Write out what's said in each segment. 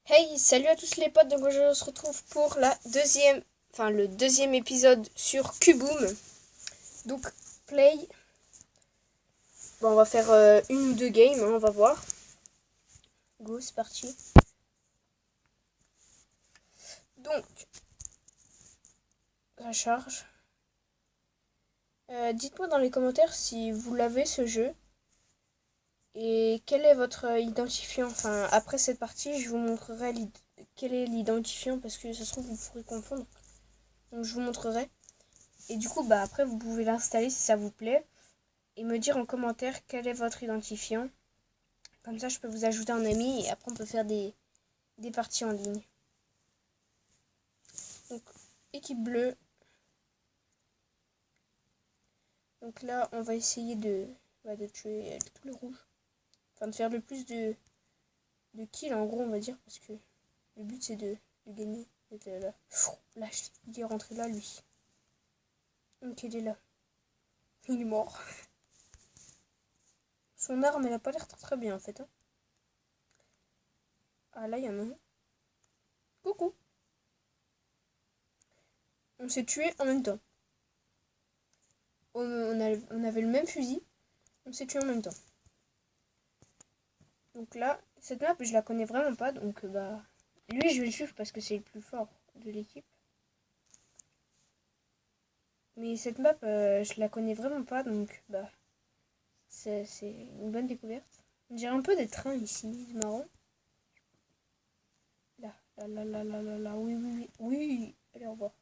Hey, salut à tous les potes, donc aujourd'hui on se retrouve pour le deuxième épisode sur Cuboom. Donc, play. Bon, on va faire une ou deux games, hein, on va voir. Go, c'est parti. Donc, ça charge. Dites-moi dans les commentaires si vous l'avez ce jeu. Et quel est votre identifiant. Enfin, après cette partie, je vous montrerai quel est l'identifiant parce que ça se trouve vous pourrez confondre. Donc je vous montrerai. Et du coup, après vous pouvez l'installer si ça vous plaît. Et me dire en commentaire quel est votre identifiant. Comme ça, je peux vous ajouter un ami et après, on peut faire des parties en ligne. Donc, équipe bleue. Donc là, on va essayer de tuer tous les rouges. Enfin, de faire le plus de kills, en gros, on va dire. Parce que le but, c'est de gagner. Là, il est rentré là, lui. Donc, il est là. Il est mort. Son arme, elle a pas l'air très bien, en fait. Hein. Ah, là, il y en a un. Coucou. On s'est tué en même temps. On avait le même fusil. On s'est tué en même temps. Donc là, cette map, je la connais vraiment pas. Donc, lui, je vais le suivre parce que c'est le plus fort de l'équipe. Mais cette map, je la connais vraiment pas. Donc, c'est une bonne découverte. On dirait un peu des trains ici. C'est marrant. Là. Oui. Allez, au revoir.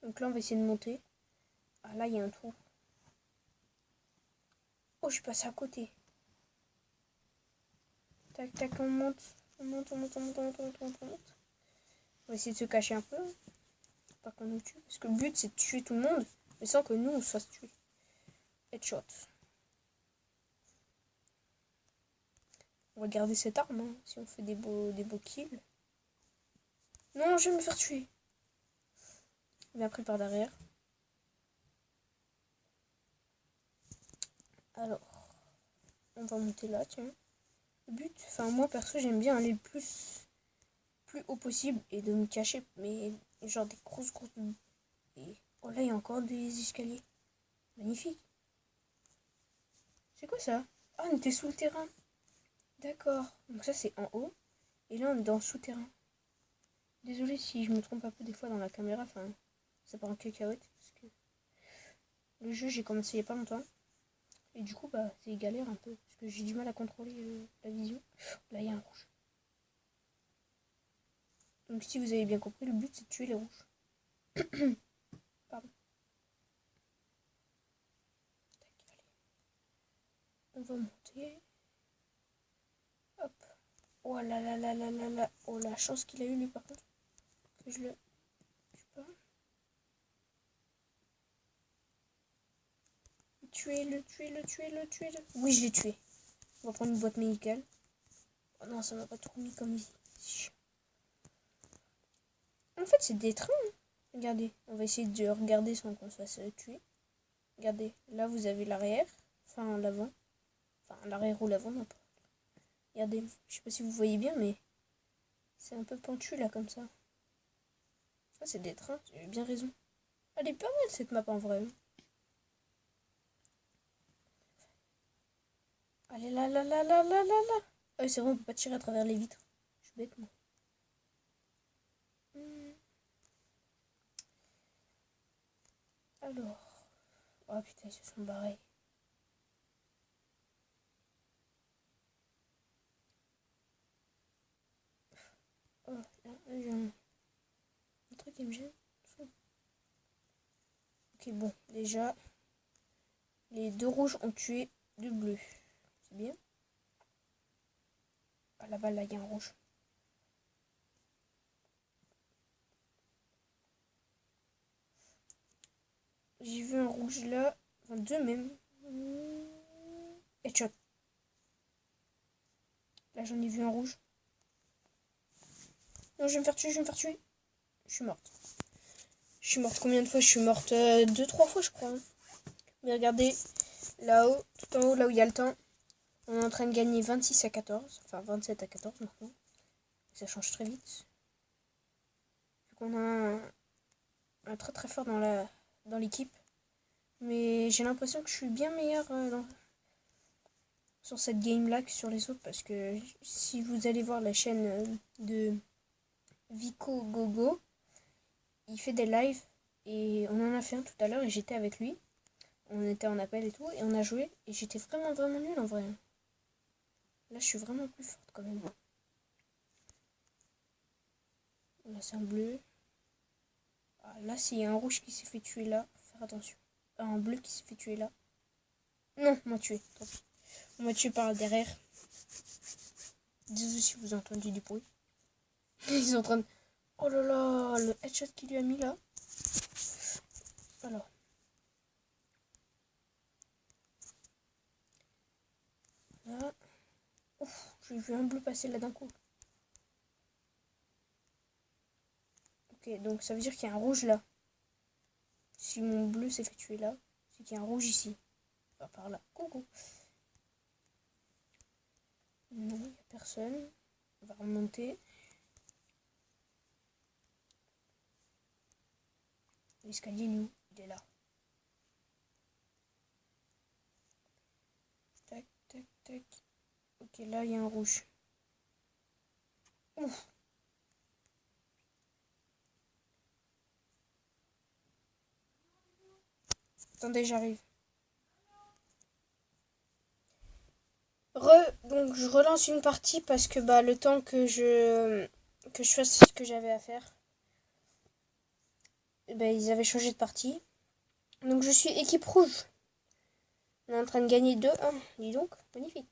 Donc là, on va essayer de monter. Ah, là, il y a un trou. Oh, je suis passé à côté. Tac, on monte. On monte. On va essayer de se cacher un peu. Pas qu'on nous tue. Parce que le but, c'est de tuer tout le monde. Mais sans que nous, on se fasse tuer. Headshot. On va garder cette arme, hein, si on fait des beaux kills. Non, je vais me faire tuer. Il m'a pris par derrière. Alors, on va monter là, tiens. Le but, enfin moi perso, j'aime bien aller le plus haut possible et de me cacher, mais genre des grosses. Et oh là, il y a encore des escaliers. Magnifique. C'est quoi ça? Ah, on était sous le terrain. D'accord. Donc ça, c'est en haut. Et là, on est dans le souterrain. Désolée si je me trompe un peu des fois dans la caméra. Enfin, ça part en cacahuète. Parce que le jeu, j'ai commencé il n'y a pas longtemps. Et du coup, c'est galère un peu. Parce que j'ai du mal à contrôler la vision. Là, il y a un rouge. Donc si vous avez bien compris, le but, c'est de tuer les rouges. Pardon. Tac, allez. On va monter. Hop. Oh là. Oh, la chance qu'il a eu, lui, par contre. Que je le tue pas. Tuez-le. Oui, je l'ai tué. On va prendre une boîte médicale. Oh non, ça m'a pas trop mis comme vie. En fait, c'est des trains. Hein. Regardez, on va essayer de regarder sans qu'on se fasse tuer. Regardez, là vous avez l'arrière, enfin l'avant. Enfin l'arrière ou l'avant, n'importe. Regardez, je sais pas si vous voyez bien, mais c'est un peu pentu là comme ça. Ah, c'est des trains, tu as bien raison. Elle est pas mal cette map en vrai. Allez là. Ah, c'est vrai, on peut pas tirer à travers les vitres. Je suis bête moi. Alors. Oh putain, ils se sont barrés. Oh, là, j'ai un truc qui me gêne. Ok, bon, déjà, les deux rouges ont tué deux bleus. C'est bien. Ah, là-bas, là, il y a un rouge. J'ai vu un rouge là. Enfin, deux même. Headshot. Là, j'en ai vu un rouge. Non, je vais me faire tuer. Je suis morte. Combien de fois je suis morte 2-3 fois, je crois. Hein. Mais regardez, là-haut, tout en haut, là où il y a le temps. On est en train de gagner 26-14. Enfin 27-14 maintenant. Ça change très vite. Vu qu'on a un très très fort dans l'équipe. Mais j'ai l'impression que je suis bien meilleur sur cette game là que sur les autres. Parce que si vous allez voir la chaîne de Vico Gogo, il fait des lives. Et on en a fait un tout à l'heure et j'étais avec lui. On était en appel et tout. Et on a joué. Et j'étais vraiment vraiment nul en vrai. Là je suis vraiment plus forte quand même. Là c'est un bleu. Ah, là s'il y a un rouge qui s'est fait tuer là. Faut faire attention. Un bleu qui s'est fait tuer là. Non, on m'a tué. Tant pis. On m'a tué par derrière. Désolé si vous entendez du bruit. Ils sont en train de... Oh là là, le headshot qu'il lui a mis là. Alors. Là. Ouf, j'ai vu un bleu passer là d'un coup. Ok, donc ça veut dire qu'il y a un rouge là. Si mon bleu s'est fait tuer là, c'est qu'il y a un rouge ici. Enfin, par là. Coucou. Non, il n'y a personne. On va remonter. L'escalier, il est où? Il est là. Tac, tac, tac. Ok, là, il y a un rouge. Ouf. Attendez, j'arrive. Donc je relance une partie parce que bah le temps que je fasse ce que j'avais à faire, bah, ils avaient changé de partie. Donc je suis équipe rouge. On est en train de gagner 2-1. Dis donc, magnifique.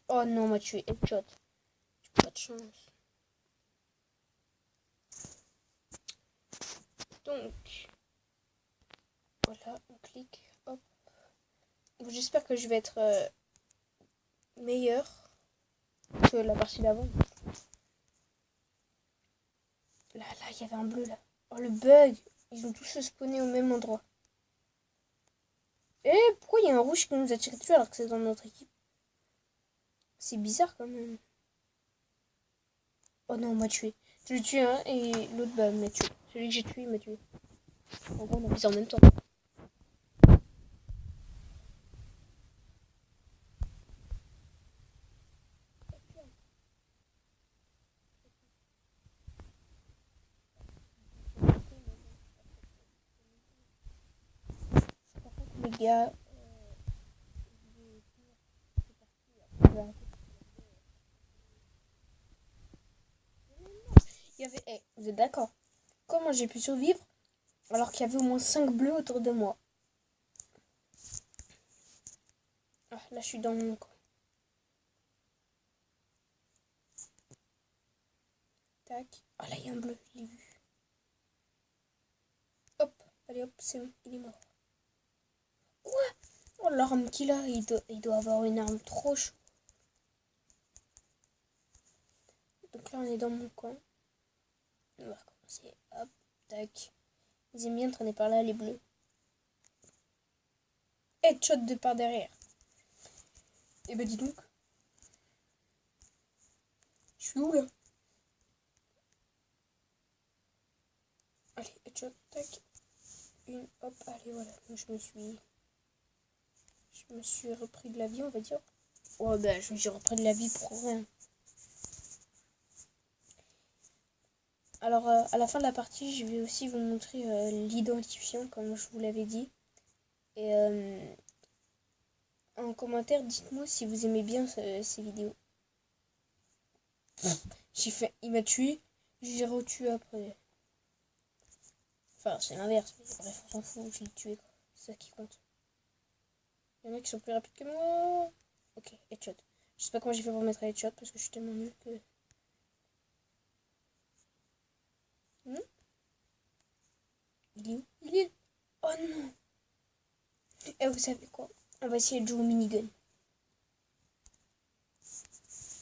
Oh non, on m'a tué. Headshot. J'ai pas de chance. Donc, voilà, on clique. Hop. J'espère que je vais être meilleur que la partie d'avant. Là, il y avait un bleu là. Oh le bug. Ils ont tous spawné au même endroit. Et pourquoi il y a un rouge qui nous a tiré dessus alors que c'est dans notre équipe? C'est bizarre quand même. Oh non, on m'a tué. Je l'ai tué un et l'autre bah, m'a tué. Celui que j'ai tué, il m'a tué. En gros, on a fait ça en même temps. Les gars, il y avait... Hey, vous êtes d'accord? Comment j'ai pu survivre alors qu'il y avait au moins 5 bleus autour de moi? Ah, là, je suis dans mon camp. Tac. Ah, là, il y a un bleu, je l'ai vu. Hop, allez, hop, c'est bon, il est mort. Quoi? Oh, l'arme qu'il a, il doit avoir une arme trop chaude. Donc là, on est dans mon camp. On va recommencer. Hop, tac. Ils aiment bien traîner par là, les bleus. Headshot de par derrière. Et bah dis donc. Je suis où là? Allez, headshot, tac. Une, hop, allez, voilà. Donc je me suis repris de la vie, on va dire. Ouais, bah je me suis repris de la vie pour rien. Alors, à la fin de la partie, je vais aussi vous montrer l'identifiant, comme je vous l'avais dit. Et en commentaire, dites-moi si vous aimez bien ces vidéos. Il m'a tué, j'ai retué après. Enfin, c'est l'inverse, mais bref, on s'en fout, je l'ai tué, quoi. C'est ça qui compte. Il y en a qui sont plus rapides que moi. Ok, headshot. Je sais pas comment j'ai fait pour mettre un headshot parce que je suis tellement nul que... Il est où? Il est... Oh non! Et vous savez quoi? On va essayer de jouer au minigun.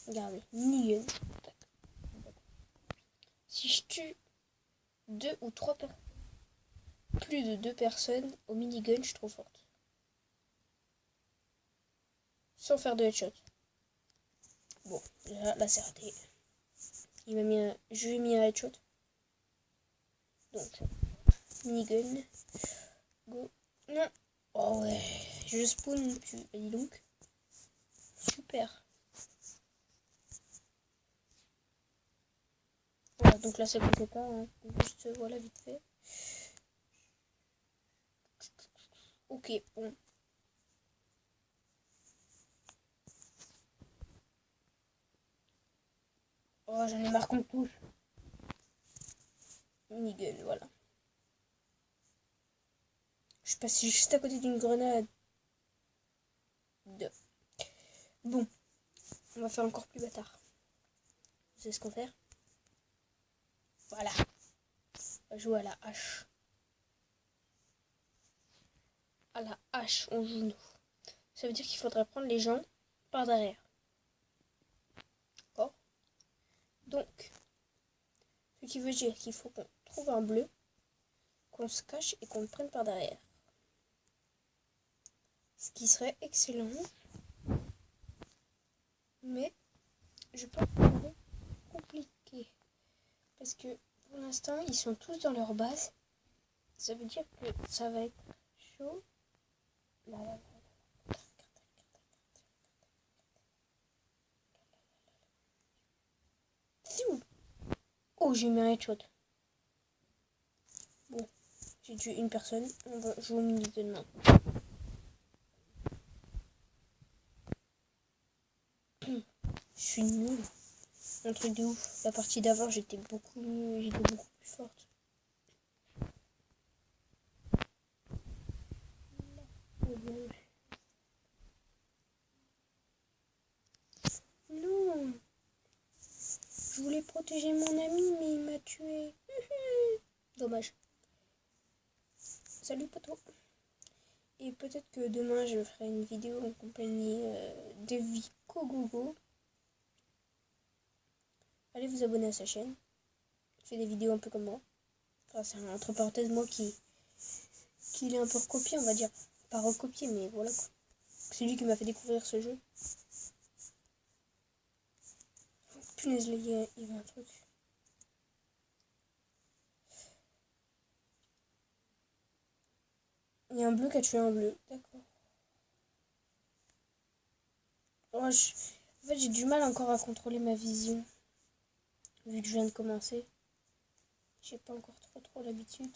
Regardez, minigun. Si je tue 2 ou 3 personnes, plus de 2 personnes au minigun, je suis trop forte. sans faire de headshot. Bon, là c'est raté. Je lui ai mis un headshot. Donc, minigun. Go. Non. Oh ouais. Je spawn. Dis donc. Super. Voilà, donc là c'est quelque part. Hein. Juste, voilà, vite fait. Ok, bon. Oh, j'en ai marre qu'on touche. Minigun, voilà. Je suis passé juste à côté d'une grenade. Bon. On va faire encore plus bâtard. Vous savez ce qu'on fait? Voilà. On va jouer à la hache. À la hache, on joue nous. Ça veut dire qu'il faudrait prendre les gens par derrière. D'accord? Donc, ce qui veut dire qu'il faut qu'on trouve un bleu, qu'on se cache et qu'on le prenne par derrière. Ce qui serait excellent. Mais je pense que c'est compliqué. Parce que pour l'instant, ils sont tous dans leur base. Ça veut dire que ça va être chaud. Là. C'est où? Oh, j'ai mis un headshot. Bon, j'ai tué une personne. On va jouer au minigun maintenant. Je suis nulle. Un truc de ouf. La partie d'avant, j'étais beaucoup plus forte. Non. Je voulais protéger mon ami, mais il m'a tué. Dommage. Salut poteau. Et peut-être que demain, je ferai une vidéo en compagnie de Vicogogo. Allez vous abonner à sa chaîne. Il fait des vidéos un peu comme moi. Enfin, c'est entre parenthèses moi qui l'ai un peu recopié, on va dire. Pas recopié, mais voilà quoi. C'est lui qui m'a fait découvrir ce jeu. Punaise, là, il y a un truc. Il y a un bleu qui a tué un bleu. D'accord. Oh, en fait, j'ai du mal encore à contrôler ma vision. Vu que je viens de commencer. J'ai pas encore trop l'habitude.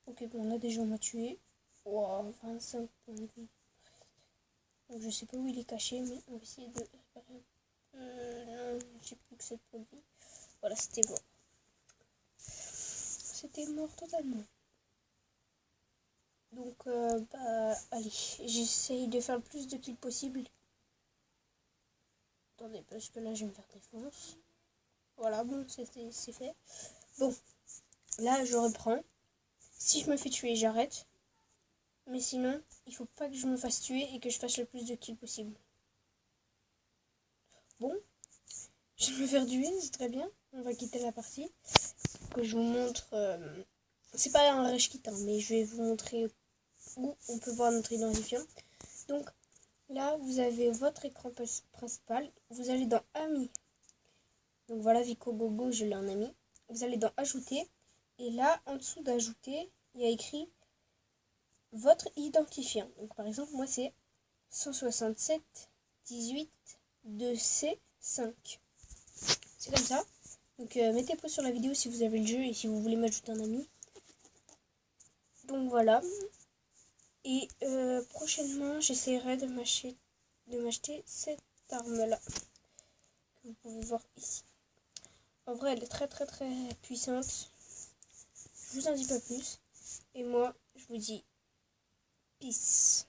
Ok, bon, là déjà on m'a tué. Wow, 25 points de vie. Donc je sais pas où il est caché, mais on va essayer de réparer. Non, j'ai plus que 7 points de vie. Voilà, c'était mort. C'était mort totalement. Donc, allez, j'essaye de faire le plus de kills possible. Attendez, parce que là, je vais me faire défonce. Voilà, bon, c'est fait. Bon, là, je reprends. Si je me fais tuer, j'arrête. Mais sinon, il faut pas que je me fasse tuer et que je fasse le plus de kills possible. Bon, je vais me faire tuer, c'est très bien. On va quitter la partie. Que je vous montre... c'est pas un rush kit, hein, mais je vais vous montrer où on peut voir notre identifiant. Donc, là, vous avez votre écran principal. Vous allez dans Amis. Donc voilà, Vicogogo, je l'ai en ami. Vous allez dans Ajouter. Et là, en dessous d'Ajouter, il y a écrit votre identifiant. Donc par exemple, moi c'est 167 18 2C5. C'est comme ça. Donc mettez pause sur la vidéo si vous avez le jeu et si vous voulez m'ajouter un ami. Donc voilà. Et prochainement, j'essaierai de m'acheter cette arme-là. Que vous pouvez voir ici. En vrai, elle est très puissante. Je vous en dis pas plus. Et moi, je vous dis peace.